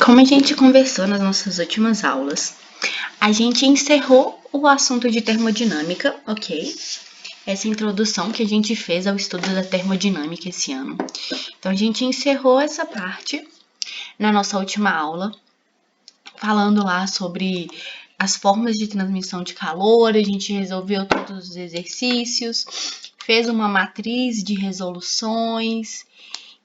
como a gente conversou nas nossas últimas aulas, a gente encerrou o assunto de termodinâmica, ok? Essa introdução que a gente fez ao estudo da termodinâmica esse ano. Então, a gente encerrou essa parte na nossa última aula, falando lá sobre as formas de transmissão de calor, a gente resolveu todos os exercícios, fez uma matriz de resoluções,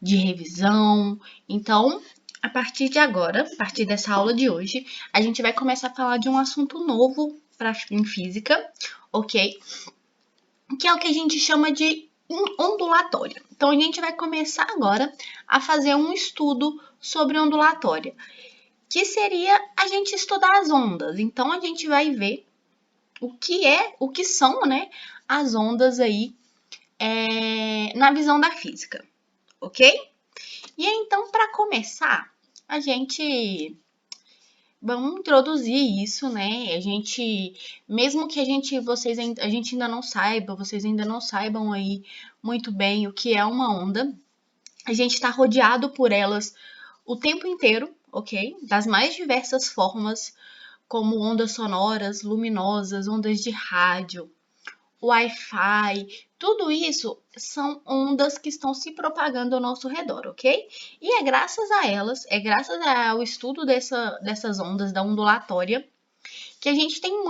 de revisão. Então, a partir de agora, a partir dessa aula de hoje, a gente vai começar a falar de um assunto novo em física, ok? Que é o que a gente chama de ondulatória. Então, a gente vai começar agora a fazer um estudo sobre ondulatória, que seria a gente estudar as ondas. Então, a gente vai ver o que são, né, as ondas aí na visão da física, ok? E aí, então, para começar, vamos introduzir isso, né? Mesmo que a gente ainda não saiba, vocês ainda não saibam aí muito bem o que é uma onda, a gente está rodeado por elas o tempo inteiro, ok? Das mais diversas formas, como ondas sonoras, luminosas, ondas de rádio, Wi-Fi, tudo isso são ondas que estão se propagando ao nosso redor, ok? E é graças a elas, é graças ao estudo dessas ondas da ondulatória, que a gente tem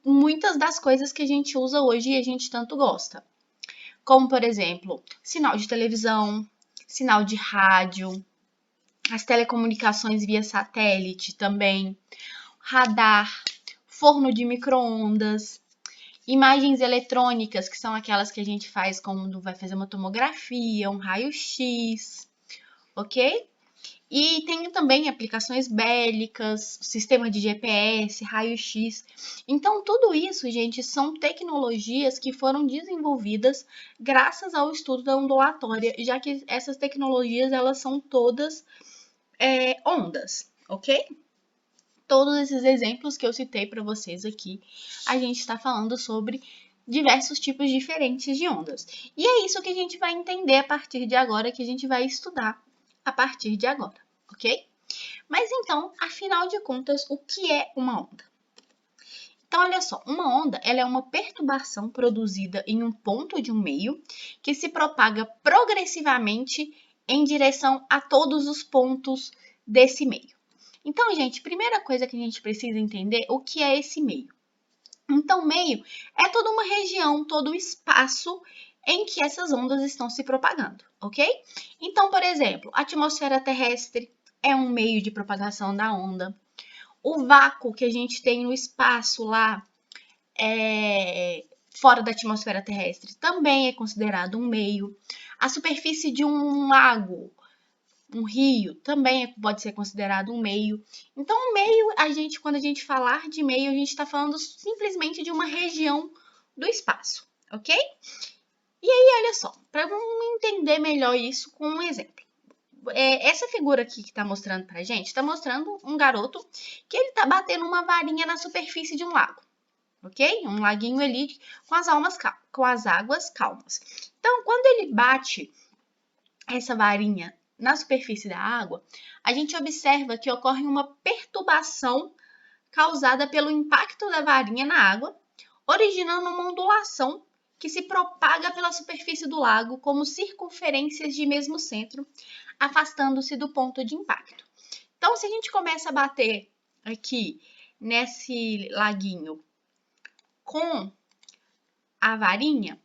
muitas das coisas que a gente usa hoje e a gente tanto gosta. Como, por exemplo, sinal de televisão, sinal de rádio, as telecomunicações via satélite também, radar, forno de micro-ondas, imagens eletrônicas, que são aquelas que a gente faz quando vai fazer uma tomografia, um raio-x, ok? E tem também aplicações bélicas, sistema de GPS, raio-x. Então, tudo isso, gente, são tecnologias que foram desenvolvidas graças ao estudo da ondulatória, já que essas tecnologias, elas são todas ondas, ok? Todos esses exemplos que eu citei para vocês aqui, a gente está falando sobre diversos tipos diferentes de ondas. E é isso que a gente vai entender a partir de agora, que a gente vai estudar a partir de agora, ok? Mas então, afinal de contas, o que é uma onda? Então, olha só, uma onda ela é uma perturbação produzida em um ponto de um meio que se propaga progressivamente em direção a todos os pontos desse meio. Então, gente, primeira coisa que a gente precisa entender o que é esse meio. Então, meio é toda uma região, todo um espaço em que essas ondas estão se propagando, ok? Então, por exemplo, a atmosfera terrestre é um meio de propagação da onda. O vácuo que a gente tem no espaço lá, fora da atmosfera terrestre, também é considerado um meio. A superfície de um lago, um rio, também pode ser considerado um meio. Então, o meio, quando a gente falar de meio, a gente está falando simplesmente de uma região do espaço, ok? E aí, olha só, para entender melhor isso com um exemplo. Essa figura aqui que está mostrando para a gente, está mostrando um garoto que ele está batendo uma varinha na superfície de um lago, ok? Um laguinho ali com as águas calmas. Então, quando ele bate essa varinha na superfície da água, a gente observa que ocorre uma perturbação causada pelo impacto da varinha na água, originando uma ondulação que se propaga pela superfície do lago como circunferências de mesmo centro, afastando-se do ponto de impacto. Então, se a gente começa a bater aqui nesse laguinho com a varinha,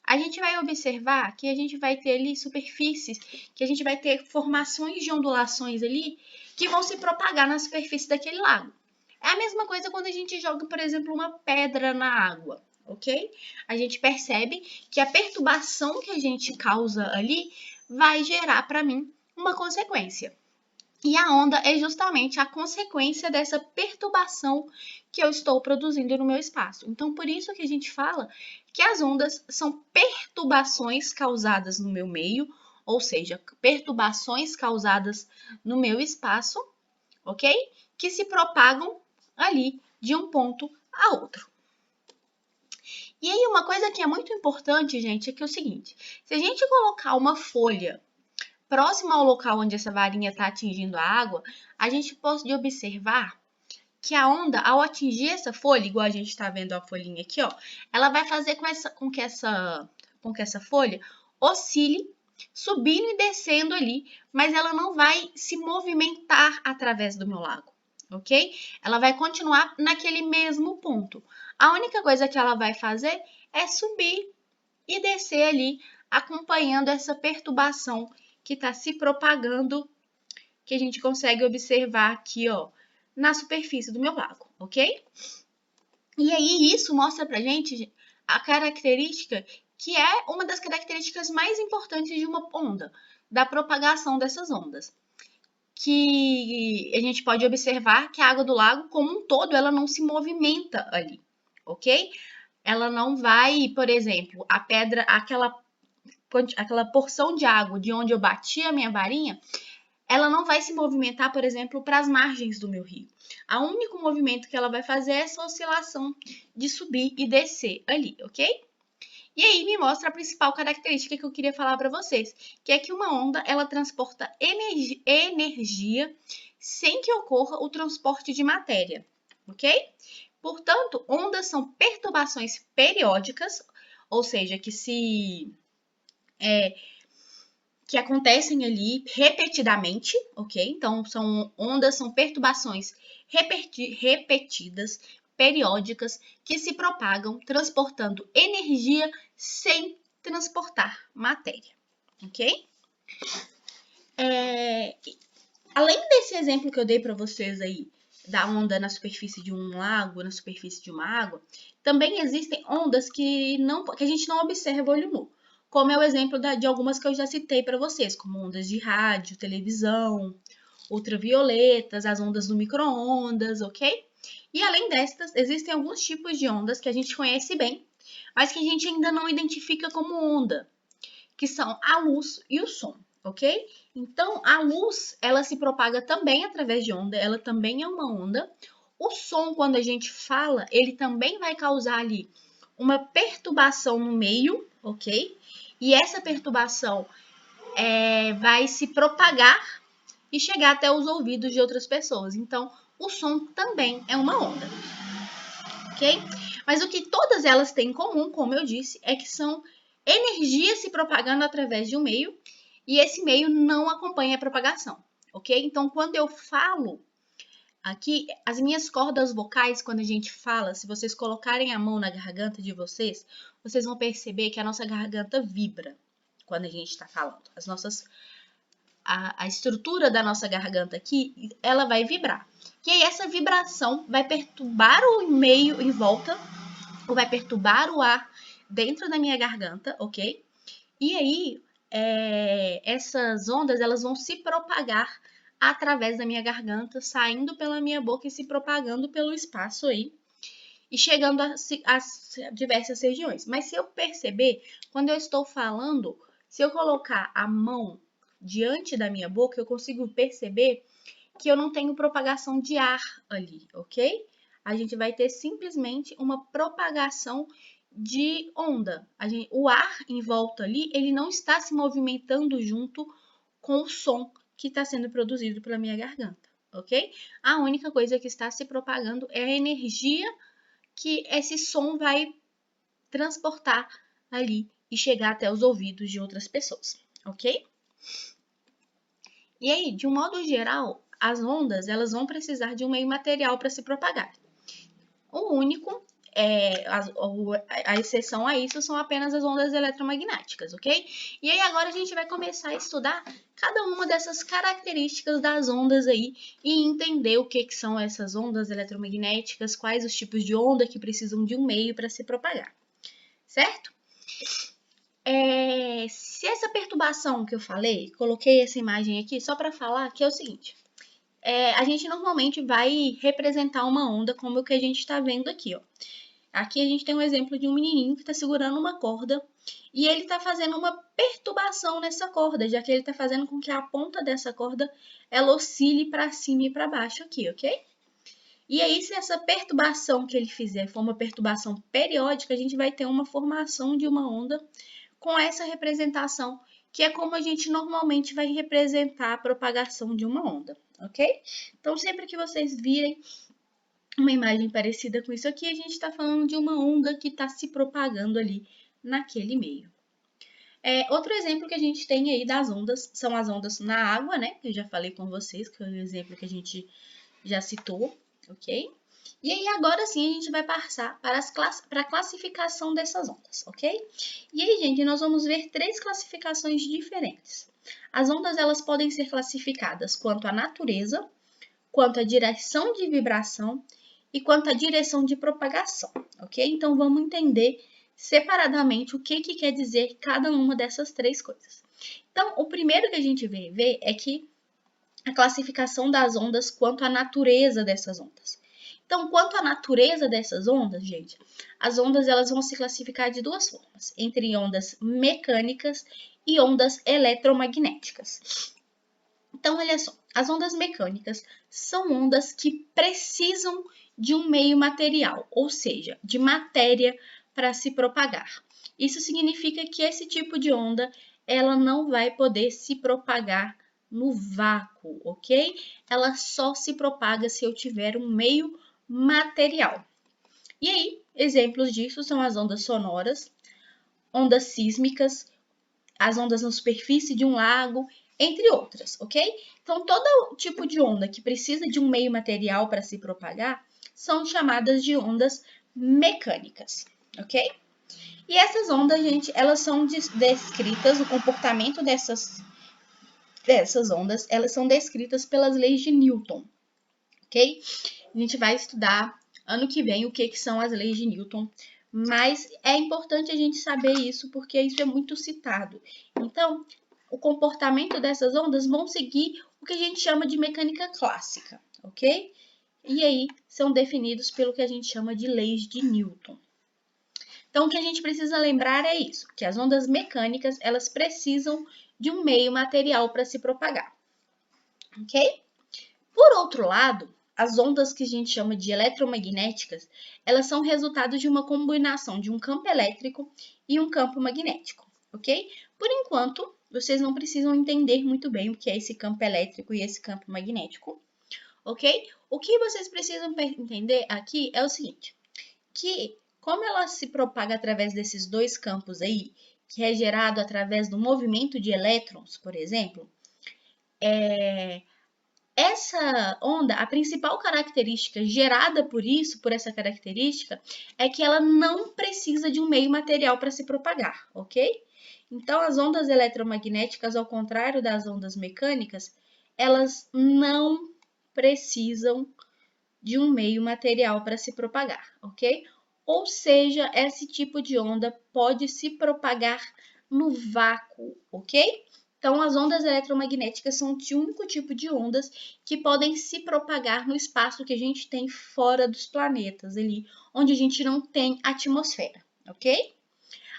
a gente vai observar que a gente vai ter ali superfícies, que a gente vai ter formações de ondulações ali que vão se propagar na superfície daquele lago. É a mesma coisa quando a gente joga, por exemplo, uma pedra na água, ok? A gente percebe que a perturbação que a gente causa ali vai gerar para mim uma consequência. E a onda é justamente a consequência dessa perturbação que eu estou produzindo no meu espaço. Então, por isso que a gente fala que as ondas são perturbações causadas no meu meio, ou seja, perturbações causadas no meu espaço, ok? Que se propagam ali de um ponto a outro. E aí, uma coisa que é muito importante, gente, é que é o seguinte: se a gente colocar uma folha próximo ao local onde essa varinha está atingindo a água, a gente pode observar que a onda, ao atingir essa folha, igual a gente está vendo a folhinha aqui, ó, ela vai fazer com que essa folha oscile, subindo e descendo ali, mas ela não vai se movimentar através do meu lago, ok? Ela vai continuar naquele mesmo ponto. A única coisa que ela vai fazer é subir e descer ali, acompanhando essa perturbação que está se propagando, que a gente consegue observar aqui, ó, na superfície do meu lago, ok? E aí isso mostra pra gente a característica que é uma das características mais importantes de uma onda, da propagação dessas ondas. Que a gente pode observar que a água do lago, como um todo, ela não se movimenta ali, ok? Ela não vai, por exemplo, a pedra, aquela porção de água de onde eu bati a minha varinha, ela não vai se movimentar, por exemplo, para as margens do meu rio. O único movimento que ela vai fazer é essa oscilação de subir e descer ali, ok? E aí me mostra a principal característica que eu queria falar para vocês, que é que uma onda, ela transporta energia sem que ocorra o transporte de matéria, ok? Portanto, ondas são perturbações periódicas, ou seja, que acontecem ali repetidamente, ok? Então, ondas são perturbações repetidas, periódicas, que se propagam transportando energia sem transportar matéria, ok? Além desse exemplo que eu dei para vocês aí, da onda na superfície de um lago, na superfície de uma água, também existem ondas que a gente não observa olho nu, como é o exemplo de algumas que eu já citei para vocês, como ondas de rádio, televisão, ultravioletas, as ondas do micro-ondas, ok? E além destas, existem alguns tipos de ondas que a gente conhece bem, mas que a gente ainda não identifica como onda, que são a luz e o som, ok? Então, a luz, ela se propaga também através de onda, ela também é uma onda. O som, quando a gente fala, ele também vai causar ali uma perturbação no meio, ok? E essa perturbação vai se propagar e chegar até os ouvidos de outras pessoas. Então, o som também é uma onda, ok? Mas o que todas elas têm em comum, como eu disse, é que são energia se propagando através de um meio e esse meio não acompanha a propagação, ok? Então, quando eu falo aqui, as minhas cordas vocais, quando a gente fala, se vocês colocarem a mão na garganta de vocês, vocês vão perceber que a nossa garganta vibra quando a gente está falando. A estrutura da nossa garganta aqui, ela vai vibrar. E aí essa vibração vai perturbar o meio em volta, ou vai perturbar o ar dentro da minha garganta, ok? E aí essas ondas, elas vão se propagar através da minha garganta, saindo pela minha boca e se propagando pelo espaço aí, e chegando às diversas regiões. Mas se eu perceber, quando eu estou falando, se eu colocar a mão diante da minha boca, eu consigo perceber que eu não tenho propagação de ar ali, ok? A gente vai ter simplesmente uma propagação de onda. O ar em volta ali, ele não está se movimentando junto com o som que está sendo produzido pela minha garganta, ok? A única coisa que está se propagando é a energia que esse som vai transportar ali e chegar até os ouvidos de outras pessoas, ok? E aí, de um modo geral, as ondas, elas vão precisar de um meio material para se propagar. O único, a exceção a isso, são apenas as ondas eletromagnéticas, ok? E aí agora a gente vai começar a estudar cada uma dessas características das ondas aí e entender o que são essas ondas eletromagnéticas, quais os tipos de onda que precisam de um meio para se propagar, certo? Se essa perturbação que eu falei, coloquei essa imagem aqui só para falar que é o seguinte, a gente normalmente vai representar uma onda como o que a gente está vendo aqui, ó. Aqui a gente tem um exemplo de um menininho que está segurando uma corda e ele está fazendo uma perturbação nessa corda, já que ele está fazendo com que a ponta dessa corda ela oscile para cima e para baixo aqui, ok? E aí, se essa perturbação que ele fizer for uma perturbação periódica, a gente vai ter uma formação de uma onda com essa representação que é como a gente normalmente vai representar a propagação de uma onda, ok? Então, sempre que vocês virem uma imagem parecida com isso aqui, a gente está falando de uma onda que está se propagando ali naquele meio. Outro exemplo que a gente tem aí das ondas são as ondas na água, né? Que eu já falei com vocês, que é um exemplo que a gente já citou, ok? E aí, agora sim, a gente vai passar para a classificação dessas ondas, ok? E aí, gente, nós vamos ver 3 classificações diferentes. As ondas, elas podem ser classificadas quanto à natureza, quanto à direção de vibração e quanto à direção de propagação, ok? Então, vamos entender separadamente o que quer dizer cada uma dessas 3 coisas. Então, o primeiro que a gente vai ver é que a classificação das ondas quanto à natureza dessas ondas. Então, quanto à natureza dessas ondas, gente, as ondas elas vão se classificar de 2 formas, entre ondas mecânicas e ondas eletromagnéticas. Então, olha só, as ondas mecânicas são ondas que precisam de um meio material, ou seja, de matéria para se propagar. Isso significa que esse tipo de onda ela não vai poder se propagar no vácuo, ok? Ela só se propaga se eu tiver um meio material. E aí, exemplos disso são as ondas sonoras, ondas sísmicas, as ondas na superfície de um lago, entre outras, ok? Então, todo tipo de onda que precisa de um meio material para se propagar são chamadas de ondas mecânicas, ok? E essas ondas, gente, elas são descritas, o comportamento dessas ondas, elas são descritas pelas leis de Newton, ok? A gente vai estudar ano que vem o que são as leis de Newton, mas é importante a gente saber isso porque isso é muito citado. Então, o comportamento dessas ondas vão seguir o que a gente chama de mecânica clássica, ok? E aí são definidos pelo que a gente chama de leis de Newton. Então, o que a gente precisa lembrar é isso, que as ondas mecânicas, elas precisam de um meio material para se propagar, ok? Por outro lado, as ondas que a gente chama de eletromagnéticas, elas são resultado de uma combinação de um campo elétrico e um campo magnético, ok? Por enquanto, vocês não precisam entender muito bem o que é esse campo elétrico e esse campo magnético, ok? O que vocês precisam entender aqui é o seguinte, que como ela se propaga através desses 2 campos aí, que é gerado através do movimento de elétrons, por exemplo, essa onda, a principal característica gerada por isso, por essa característica, é que ela não precisa de um meio material para se propagar, ok? Então, as ondas eletromagnéticas, ao contrário das ondas mecânicas, elas não precisam de um meio material para se propagar, ok? Ou seja, esse tipo de onda pode se propagar no vácuo, ok? Então, as ondas eletromagnéticas são o único tipo de ondas que podem se propagar no espaço que a gente tem fora dos planetas, ali, onde a gente não tem atmosfera, ok?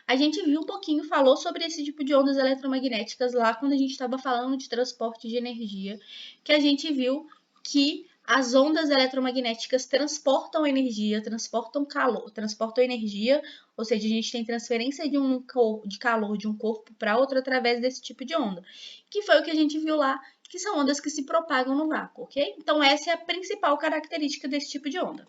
A gente viu um pouquinho, falou sobre esse tipo de ondas eletromagnéticas lá quando a gente estava falando de transporte de energia, que a gente viu que as ondas eletromagnéticas transportam energia, transportam calor, transportam energia, ou seja, a gente tem transferência de calor de um corpo para outro através desse tipo de onda, que foi o que a gente viu lá, que são ondas que se propagam no vácuo, ok? Então, essa é a principal característica desse tipo de onda.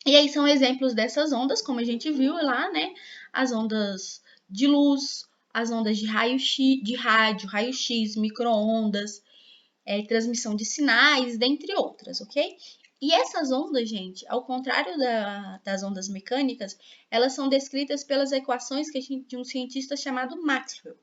E aí são exemplos dessas ondas, como a gente viu lá, né? As ondas de luz, as ondas de raio-x, de rádio, raio-x, micro-ondas, transmissão de sinais, dentre outras, ok? E essas ondas, gente, ao contrário das ondas mecânicas, elas são descritas pelas equações de um cientista chamado Maxwell,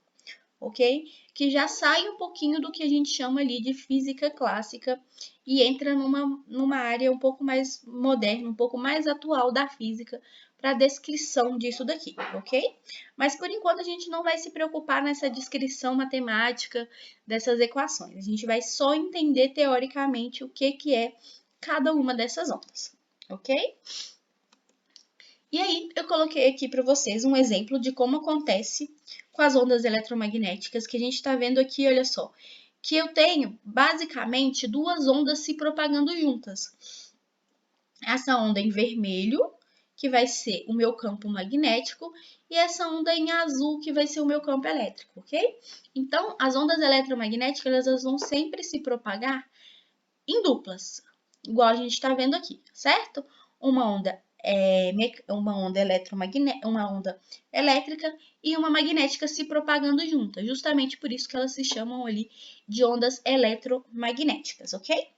ok? Que já sai um pouquinho do que a gente chama ali de física clássica e entra numa área um pouco mais moderna, um pouco mais atual da física para a descrição disso daqui, ok? Mas por enquanto a gente não vai se preocupar nessa descrição matemática dessas equações. A gente vai só entender teoricamente o que é cada uma dessas ondas, ok? E aí, eu coloquei aqui para vocês um exemplo de como acontece com as ondas eletromagnéticas, que a gente está vendo aqui, olha só, que eu tenho basicamente 2 ondas se propagando juntas. Essa onda em vermelho que vai ser o meu campo magnético, e essa onda em azul, que vai ser o meu campo elétrico, ok? Então, as ondas eletromagnéticas, elas vão sempre se propagar em duplas, igual a gente está vendo aqui, certo? Uma onda uma onda elétrica e uma magnética se propagando juntas, justamente por isso que elas se chamam ali de ondas eletromagnéticas, ok?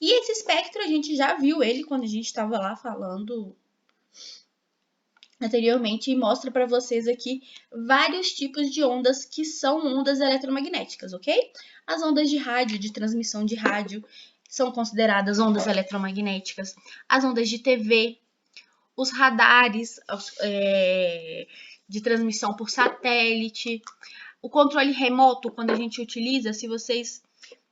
E esse espectro a gente já viu ele quando a gente estava lá falando anteriormente, e mostra para vocês aqui vários tipos de ondas que são ondas eletromagnéticas, ok? As ondas de rádio, de transmissão de rádio, são consideradas ondas eletromagnéticas. As ondas de TV, os radares de transmissão por satélite, o controle remoto, quando a gente utiliza, se vocês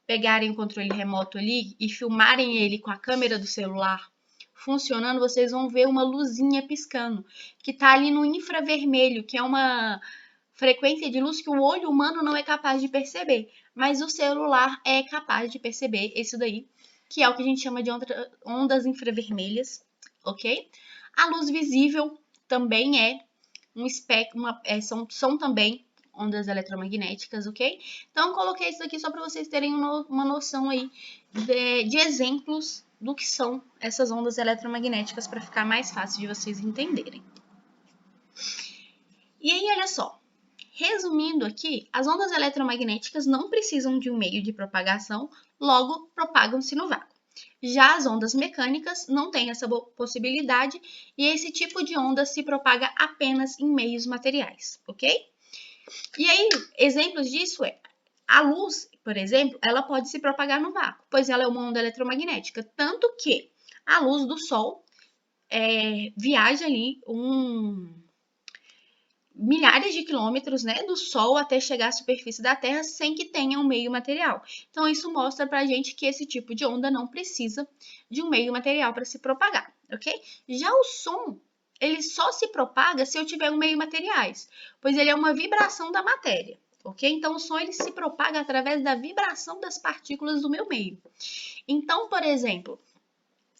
pegarem o controle remoto ali e filmarem ele com a câmera do celular funcionando, vocês vão ver uma luzinha piscando, que está ali no infravermelho, que é uma frequência de luz que o olho humano não é capaz de perceber, mas o celular é capaz de perceber isso daí, que é o que a gente chama de ondas infravermelhas, ok? A luz visível também é um espectro, são também ondas eletromagnéticas, ok? Então, eu coloquei isso aqui só para vocês terem uma noção aí de exemplos do que são essas ondas eletromagnéticas, para ficar mais fácil de vocês entenderem. E aí, olha só. Resumindo aqui, as ondas eletromagnéticas não precisam de um meio de propagação, logo propagam-se no vácuo. Já as ondas mecânicas não têm essa possibilidade e esse tipo de onda se propaga apenas em meios materiais, ok? E aí, exemplos disso a luz, por exemplo, ela pode se propagar no vácuo, pois ela é uma onda eletromagnética, tanto que a luz do Sol viaja ali milhares de quilômetros, né, do Sol até chegar à superfície da Terra sem que tenha um meio material. Então, isso mostra pra gente que esse tipo de onda não precisa de um meio material para se propagar, ok? Já o som, ele só se propaga se eu tiver um meio materiais, pois ele é uma vibração da matéria, ok? Então, o som, ele se propaga através da vibração das partículas do meu meio. Então, por exemplo,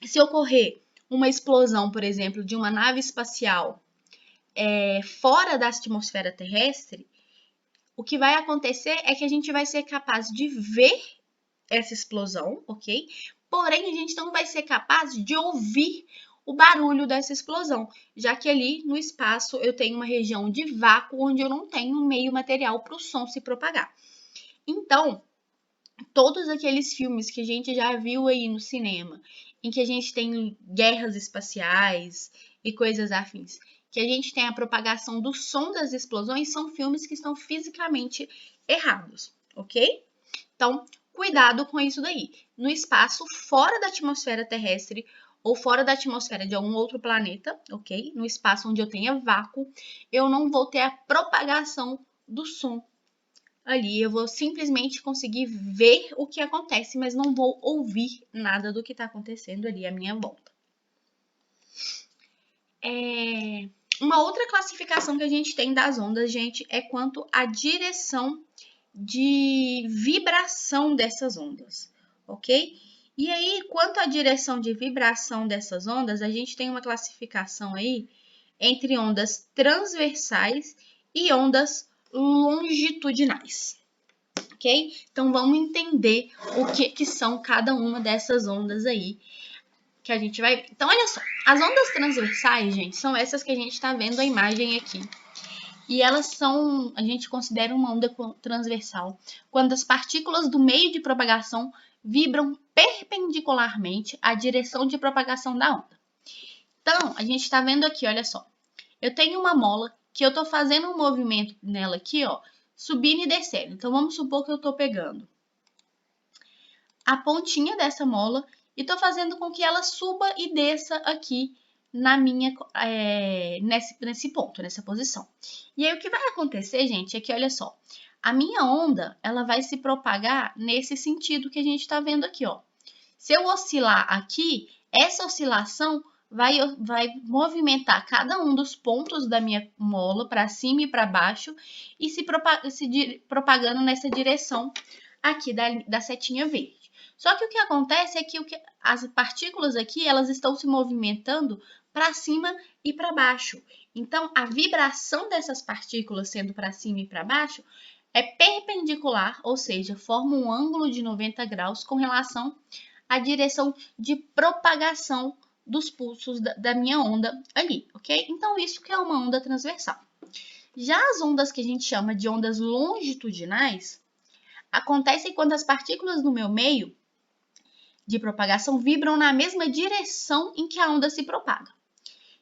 se ocorrer uma explosão, por exemplo, de uma nave espacial fora da atmosfera terrestre, o que vai acontecer é que a gente vai ser capaz de ver essa explosão, ok? Porém, a gente não vai ser capaz de ouvir o barulho dessa explosão, já que ali no espaço eu tenho uma região de vácuo onde eu não tenho um meio material para o som se propagar. Então, todos aqueles filmes que a gente já viu aí no cinema, em que a gente tem guerras espaciais e coisas afins, que a gente tem a propagação do som das explosões, são filmes que estão fisicamente errados, ok? Então, cuidado com isso daí. No espaço, fora da atmosfera terrestre ou fora da atmosfera de algum outro planeta, ok? No espaço onde eu tenha vácuo, eu não vou ter a propagação do som ali. Eu vou simplesmente conseguir ver o que acontece, mas não vou ouvir nada do que está acontecendo ali à minha volta. Uma outra classificação que a gente tem das ondas, gente, é quanto à direção de vibração dessas ondas, ok? E aí, quanto à direção de vibração dessas ondas, a gente tem uma classificação aí entre ondas transversais e ondas longitudinais, ok? Então, vamos entender o que são cada uma dessas ondas aí que a gente vai ver. Então, olha só, as ondas transversais, gente, são essas que a gente está vendo a imagem aqui. E elas são, a gente considera uma onda transversal quando as partículas do meio de propagação vibram perpendicularmente à direção de propagação da onda. Então, a gente está vendo aqui, olha só. Eu tenho uma mola que eu estou fazendo um movimento nela aqui, ó, subindo e descendo. Então, vamos supor que eu estou pegando a pontinha dessa mola e estou fazendo com que ela suba e desça aqui na minha, nesse ponto, nessa posição. E aí, o que vai acontecer, gente, é que, olha só, a minha onda, ela vai se propagar nesse sentido que a gente está vendo aqui, ó. Se eu oscilar aqui, essa oscilação vai movimentar cada um dos pontos da minha mola para cima e para baixo e se propagando nessa direção aqui da setinha verde. Só que o que acontece é que as partículas aqui, elas estão se movimentando para cima e para baixo. Então, a vibração dessas partículas sendo para cima e para baixo é perpendicular, ou seja, forma um ângulo de 90 graus com relação à direção de propagação dos pulsos da minha onda ali, ok? Então, isso que é uma onda transversal. Já as ondas que a gente chama de ondas longitudinais acontecem quando as partículas do meu meio de propagação vibram na mesma direção em que a onda se propaga.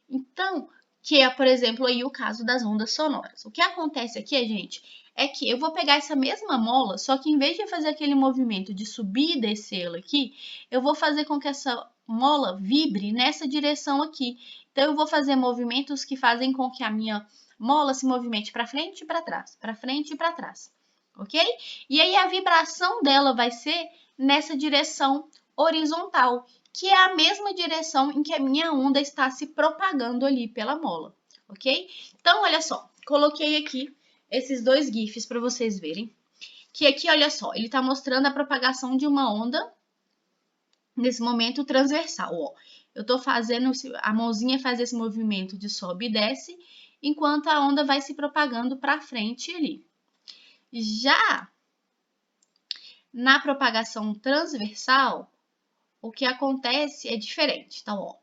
Então, que é, por exemplo, aí o caso das ondas sonoras. O que acontece aqui, gente, é que eu vou pegar essa mesma mola, só que em vez de fazer aquele movimento de subir e descer ela aqui, eu vou fazer com que essa mola vibre nessa direção aqui. Então, eu vou fazer movimentos que fazem com que a minha mola se movimente para frente e para trás, para frente e para trás, ok? E aí a vibração dela vai ser nessa direção horizontal, que é a mesma direção em que a minha onda está se propagando ali pela mola, ok? Então, olha só, coloquei aqui esses dois GIFs para vocês verem, que aqui, olha só, ele está mostrando a propagação de uma onda nesse momento transversal, ó. Eu estou fazendo, a mãozinha faz esse movimento de sobe e desce, enquanto a onda vai se propagando para frente ali. Já na propagação transversal, o que acontece é diferente. Então, ó.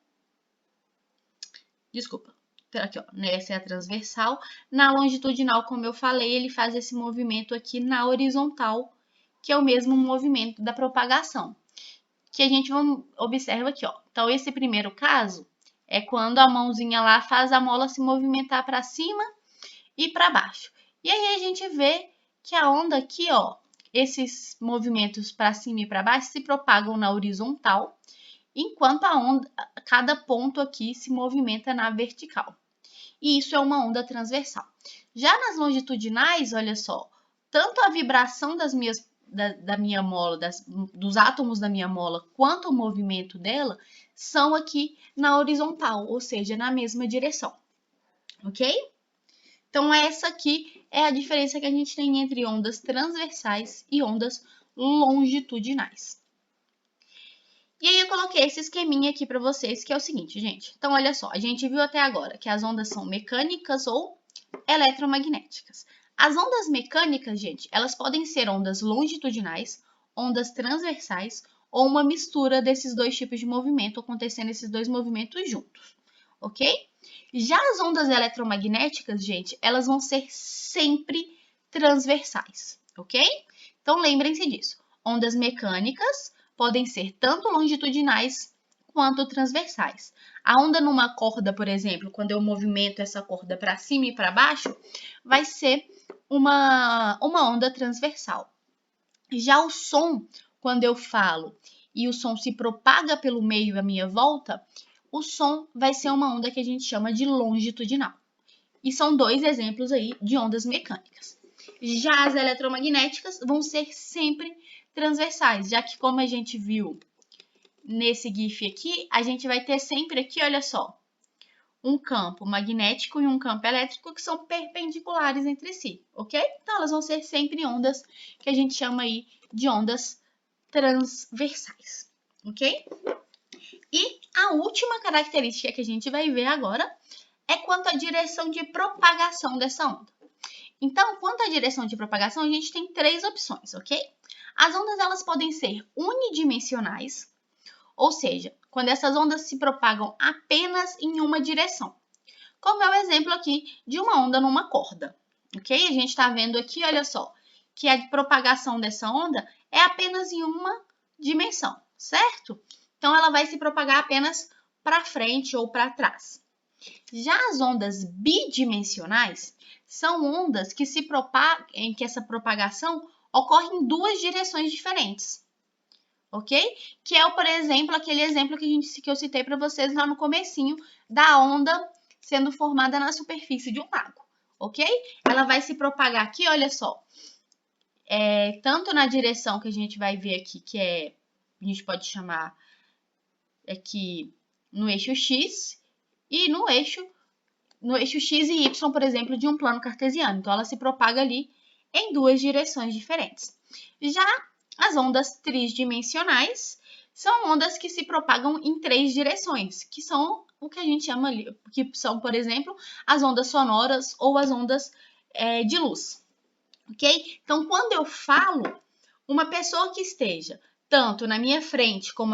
Desculpa. Aqui, ó. Essa é a transversal. Na longitudinal, como eu falei, ele faz esse movimento aqui na horizontal, que é o mesmo movimento da propagação. Que a gente observa aqui, ó. Então, esse primeiro caso é quando a mãozinha lá faz a mola se movimentar para cima e para baixo. E aí a gente vê que a onda aqui, ó, esses movimentos para cima e para baixo se propagam na horizontal, enquanto a onda, cada ponto aqui se movimenta na vertical. E isso é uma onda transversal. Já nas longitudinais, olha só, tanto a vibração da minha mola, dos átomos da minha mola, quanto o movimento dela, são aqui na horizontal, ou seja, na mesma direção. Ok? Então, essa aqui é a diferença que a gente tem entre ondas transversais e ondas longitudinais. E aí eu coloquei esse esqueminha aqui para vocês, que é o seguinte, gente. Então, olha só, a gente viu até agora que as ondas são mecânicas ou eletromagnéticas. As ondas mecânicas, gente, elas podem ser ondas longitudinais, ondas transversais ou uma mistura desses dois tipos de movimento, acontecendo esses dois movimentos juntos, ok? Já as ondas eletromagnéticas, gente, elas vão ser sempre transversais, ok? Então, lembrem-se disso. Ondas mecânicas podem ser tanto longitudinais quanto transversais. A onda numa corda, por exemplo, quando eu movimento essa corda para cima e para baixo, vai ser uma onda transversal. Já o som, quando eu falo e o som se propaga pelo meio à minha volta, o som vai ser uma onda que a gente chama de longitudinal. E são dois exemplos aí de ondas mecânicas. Já as eletromagnéticas vão ser sempre transversais, já que como a gente viu nesse GIF aqui, a gente vai ter sempre aqui, olha só, um campo magnético e um campo elétrico que são perpendiculares entre si, ok? Então, elas vão ser sempre ondas que a gente chama aí de ondas transversais, ok? E a última característica que a gente vai ver agora é quanto à direção de propagação dessa onda. Então, quanto à direção de propagação, a gente tem três opções, ok? As ondas elas podem ser unidimensionais, ou seja, quando essas ondas se propagam apenas em uma direção. Como é o exemplo aqui de uma onda numa corda, ok? A gente está vendo aqui, olha só, que a propagação dessa onda é apenas em uma dimensão, certo? Então, ela vai se propagar apenas para frente ou para trás. Já as ondas bidimensionais são ondas que se propagam, em que essa propagação ocorre em duas direções diferentes, ok? Que é, por exemplo, aquele exemplo que eu citei para vocês lá no comecinho da onda sendo formada na superfície de um lago, ok? Ela vai se propagar aqui, olha só, tanto na direção que a gente vai ver aqui, que a gente pode chamar aqui no eixo X, e no eixo X e Y, por exemplo, de um plano cartesiano. Então, ela se propaga ali em duas direções diferentes. Já as ondas tridimensionais são ondas que se propagam em três direções, que são o que a gente chama ali, que são, por exemplo, as ondas sonoras ou as ondas de luz, ok? Então, quando eu falo, uma pessoa que esteja tanto na minha frente como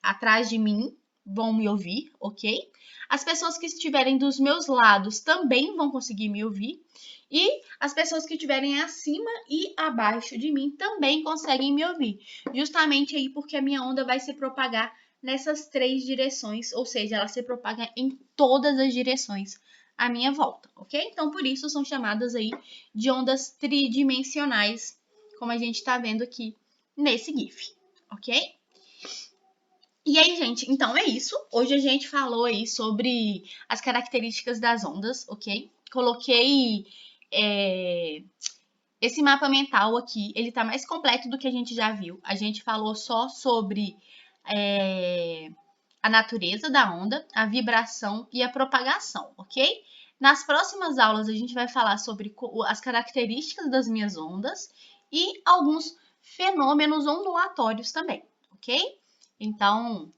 atrás de mim vão me ouvir, ok? As pessoas que estiverem dos meus lados também vão conseguir me ouvir. E as pessoas que estiverem acima e abaixo de mim também conseguem me ouvir. Justamente aí porque a minha onda vai se propagar nessas 3 direções, ou seja, ela se propaga em todas as direções à minha volta, ok? Então, por isso são chamadas aí de ondas tridimensionais, como a gente está vendo aqui nesse GIF, ok? E aí, gente, então é isso. Hoje a gente falou aí sobre as características das ondas, ok? Coloquei esse mapa mental aqui, ele tá mais completo do que a gente já viu. A gente falou só sobre a natureza da onda, a vibração e a propagação, ok? Nas próximas aulas a gente vai falar sobre as características das minhas ondas e alguns fenômenos ondulatórios também, ok? Então,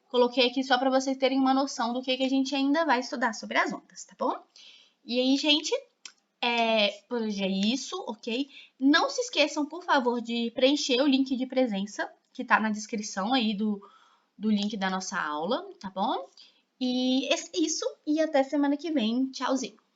coloquei aqui só para vocês terem uma noção do que a gente ainda vai estudar sobre as ondas, tá bom? E aí, gente, por hoje é isso, ok? Não se esqueçam, por favor, de preencher o link de presença que tá na descrição aí do link da nossa aula, tá bom? E é isso, e até semana que vem. Tchauzinho!